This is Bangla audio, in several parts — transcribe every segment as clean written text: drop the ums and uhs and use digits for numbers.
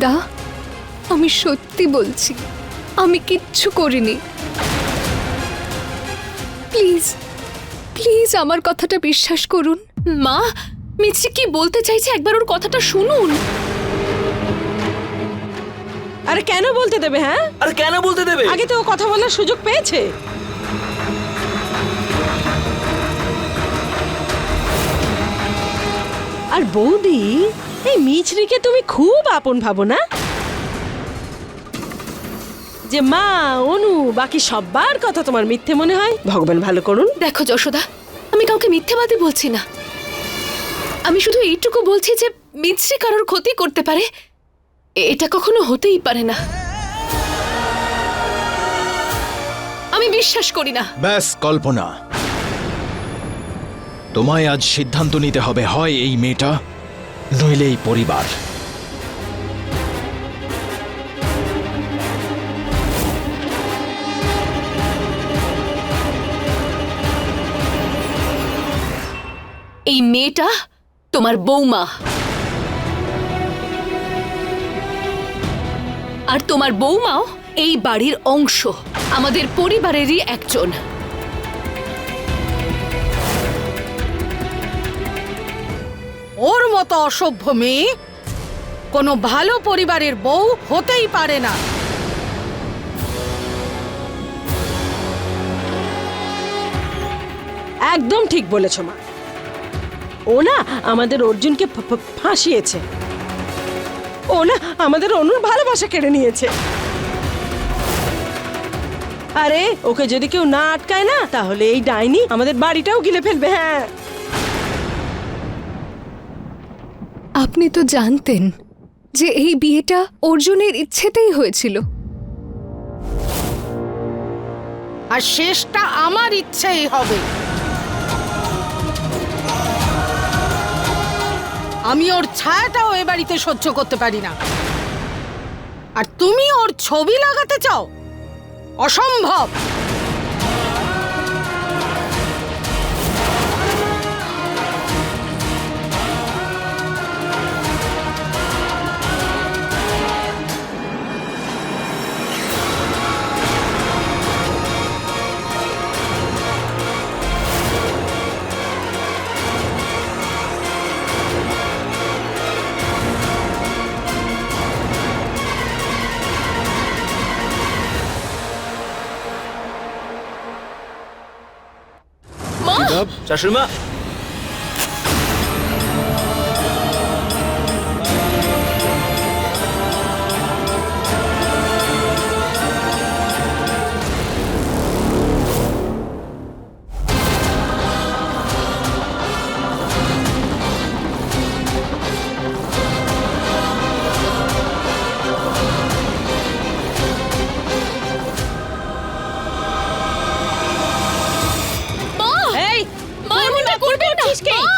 দা, আমি সত্যি বলছি, আমি কিচ্ছু করিনি। প্লিজ প্লিজ আমার কথাটা বিশ্বাস করুন। মা, মিছরি কি বলতে চাইছে একবার ওর কথাটা শুনুন। আরে কেন বলতে দেবে? হ্যাঁ, আরে কেন বলতে দেবে? আগে তো ও কথা বলার সুযোগ পেয়েছে। আর বৌদি, এই মিছরিকে তুমি খুব আপন ভাবো না? যে মা, অনু, বাকি সবার কথা তোমার মিথ্যে মনে হয়? ভগবান ভালো করুন। দেখো যশোদা, আমি কাউকে মিথ্যেবাদী বলছি না। আমি শুধু এইটুকু বলছি যে মিছরি কারোর ক্ষতি করতে পারে, এটা কখনো হতেই পারে না। আমি বিশ্বাস করি না। ব্যাস কল্পনা, তোমায় আজ সিদ্ধান্ত নিতে হবে, হয় এই মেয়েটা নইলে এই পরিবার। এই মেয়েটা তোমার বৌমা, আর তোমার বৌমাও এই বাড়ির অংশ, আমাদের পরিবারেরই একজন। ওর মতো অসভ্য মেয়ে কোনো ভালো পরিবারের বউ হতেই পারে না। একদম ঠিক বলেছ মা। ও না আমাদের অর্জুনকে ফাঁসিয়েছে। ও না আমাদের অনুর ভালোবাসা কেড়ে নিয়েছে। আরে ওকে যদি কেউ না আটকায় না, তাহলে এই ডাইনি আমাদের বাড়িটাও গিলে ফেলবে। হ্যাঁ, আপনি তো জানতেন যে এই বিয়েটা অর্জুনের ইচ্ছেতেই হয়েছিল। আর শেষটা আমার ইচ্ছেই হবে। আমি ওর ছায়াটাও এ বাড়িতে সহ্য করতে পারি না। আর তুমি ওর ছবি লাগাতে চাও? অসম্ভব। শাশুড়ি মা, এই মা, এমনটা করবে না। মা!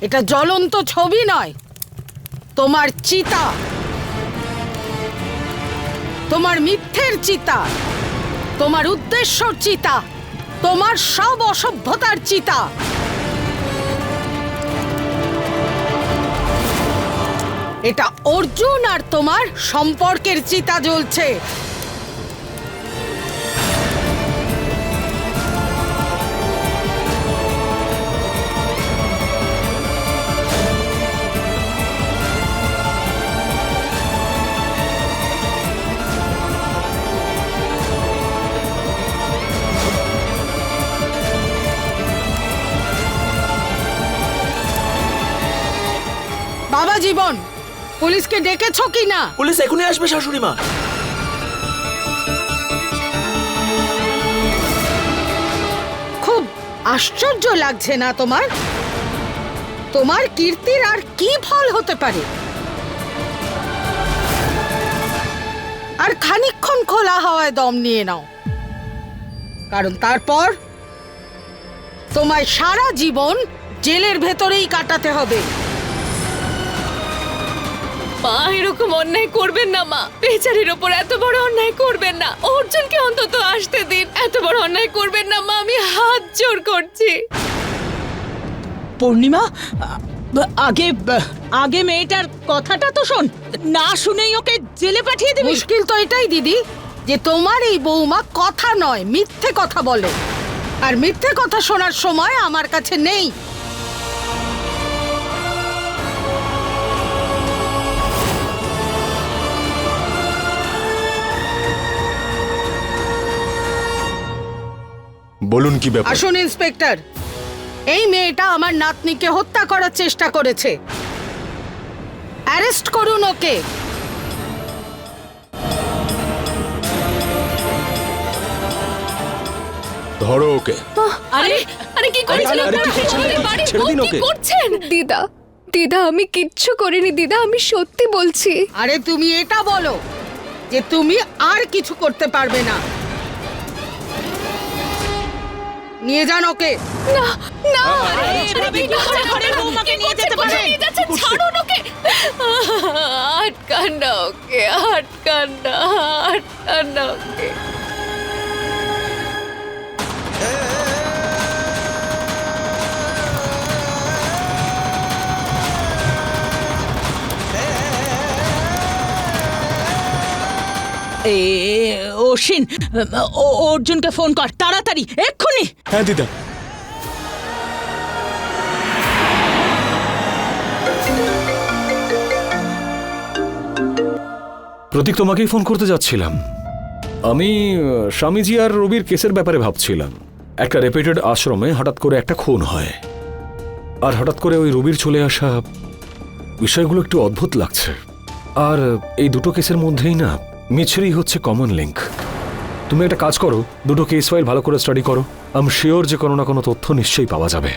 এটা জ্বলন্ত ছবি নয়, তোমার চিতা, তোমার মিথ্যের চিতা, তোমার উদ্দেশ্যর চিতা, তোমার সব অসভ্যতার চিতা। এটা অর্জুন আর তোমার সম্পর্কের চিতা জ্বলছে। বাবা জীবন, পুলিশকে ডেকেছো কি না? পুলিশ এখনই আসবে শাশুড়ি মা। আশ্চর্য লাগছে না তোমার? তোমার কীর্তির আর কি ফল হতে পারে? আর খানিকক্ষণ খোলা হাওয়ায় দম নিয়ে নাও, কারণ তারপর তোমায় সারা জীবন জেলের ভেতরেই কাটাতে হবে। মা এরকম অন্যায় করবেন না মা, বেচারির ওপর এত বড় অন্যায় করবেন না। অর্জুনকে অন্তত আসতে দিন, এত বড় অন্যায় করবেন না মা, আমি হাত জোড় করছি। পূর্ণিমা, আগে আগে মেয়েটার কথাটা তো শোন, না শুনেই ওকে জেলে পাঠিয়ে দিবি? মুশকিল তো এটাই দিদি, যে তোমার এই বৌমা কথা নয় মিথ্যে কথা বলে, আর মিথ্যে কথা শোনার সময় আমার কাছে নেই। বলুন কি ব্যাপার? আসুন ইন্সপেক্টর, এই মেয়েটা আমার নাতনিকে হত্যা করার চেষ্টা করেছে। অ্যারেস্ট করুন ওকে। ধরো ওকে। আরে আরে কি করছেন আরে, কি করছেন? ছেড়ে দিন ওকে। কি করছেন? দিদা, দিদা আমি কিচ্ছু করিনি দিদা, আমি সত্যি বলছি। আরে তুমি এটা বলো যে তুমি আর কিছু করতে পারবে না। নিয়ে যান ওকে। না না, এভাবে কি করে ঘরের বৌমাকে নিয়ে যেতে পারে? ছাড়ুন ওকে। আটকান না ওকে, আটকান না, আটকান না ওকে। অশ্বিন, অর্জুনকে ফোন কর তাড়াতাড়ি, এক্ষুনি। হ্যাঁ দিদা। প্রতীক, তোমাকেই ফোন করতে যাচ্ছিলাম। আমি স্বামীজি আর রবির কেসের ব্যাপারে ভাবছিলাম। একটা রেপুটেড আশ্রমে হঠাৎ করে একটা খুন হয়, আর হঠাৎ করে ওই রবির চলে আসা, বিষয়গুলো একটু অদ্ভুত লাগছে। আর এই দুটো কেসের মধ্যেই না মিছরি হচ্ছে কমন লিঙ্ক। তুমি একটা কাজ করো, দুটো কেস ফাইল ভালো করে স্টাডি করো। আমি শিওর যে কোনো না কোনো তথ্য নিশ্চয়ই পাওয়া যাবে।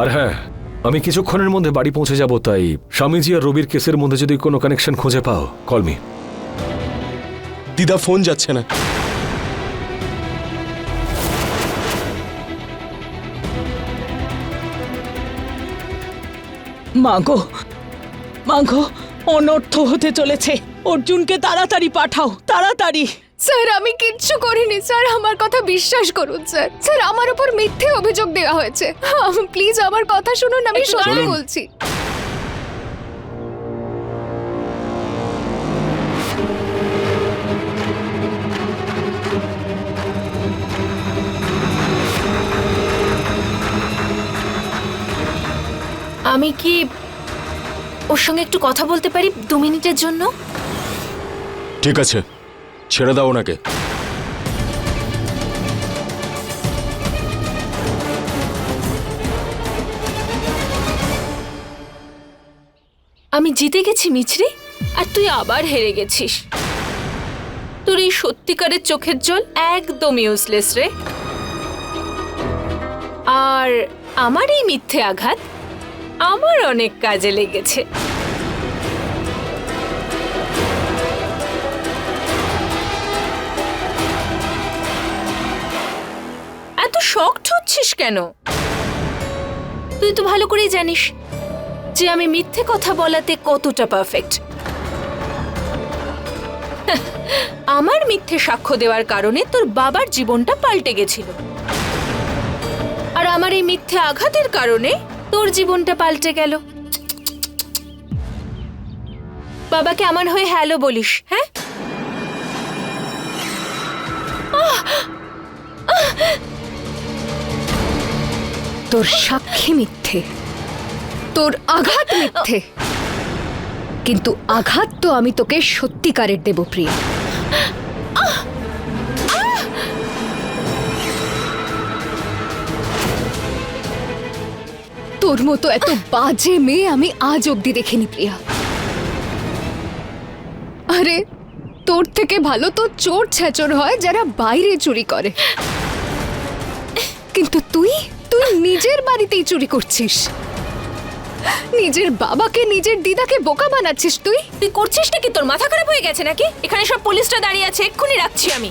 আর হ্যাঁ, আমি কিছুক্ষণের মধ্যে বাড়ি পৌঁছে যাব, তাই স্বামীজি আর রবির কেসের মধ্যে যদি কোনো কানেকশন খুঁজে পাও, কল মি। দিদা ফোন যাচ্ছে না। মাগো, মাগো, অনর্থ হতে চলেছে। অর্জুনকে তাড়াতাড়ি পাঠাও, তাড়াতাড়ি। স্যার আমি কিচ্ছু করিনি স্যার, আমার কথা বিশ্বাস করুন স্যার। স্যার আমার উপর মিথ্যে অভিযোগ দেওয়া হয়েছে। প্লিজ আমার কথা শুনুন, আমি সত্যি বলছি। আমি কি ওর সঙ্গে একটু কথা বলতে পারি 2 মিনিটের জন্য? ঠিক আছে, ছেড়ে দাও ওনাকে। আমি জিতে গেছি মিছরি, আর তুই আবার হেরে গেছিস। তোর এই সত্যিকারের চোখের জল একদম ইউজলেস রে। আর আমার এই মিথ্যে আঘাত আমার অনেক কাজে লেগেছে। এত শকড হচ্ছিস কেন? তুই তো ভালো করেই জানিস যে আমি মিথ্যে কথা বলাতে কতটা পারফেক্ট। আমার মিথ্যে সাক্ষ্য দেওয়ার কারণে তোর বাবার জীবনটা পাল্টে গেছিল, আর আমার এই মিথ্যে আঘাতের কারণে তোর জীবনটা পাল্টে গেল। বাবাকে আমার হয়ে হ্যালো বলিস, হ্যাঁ? তোর সাক্ষী মিথ্যে, তোর আঘাত মিথ্যে, কিন্তু আঘাত তো আমি তোকে সত্যিকারের দেব প্রিয়া। তোর মতো এত বাজে মেয়ে আমি আজ অব্দি দেখিনি প্রিয়া। আরে তোর থেকে ভালো তো চোর ছেচর হয় যারা বাইরে চুরি করে, কিন্তু তুই তুই নিজের বাড়িতেই চুরি করছিস, নিজের বাবাকে নিজের দিদাকে বোকা বানাচ্ছিস তুই। তুই করছিস নাকি? তোর মাথা খারাপ হয়ে গেছে নাকি? এখানে সব পুলিশরা দাঁড়িয়ে আছে, এক্ষুনি রাখছি আমি।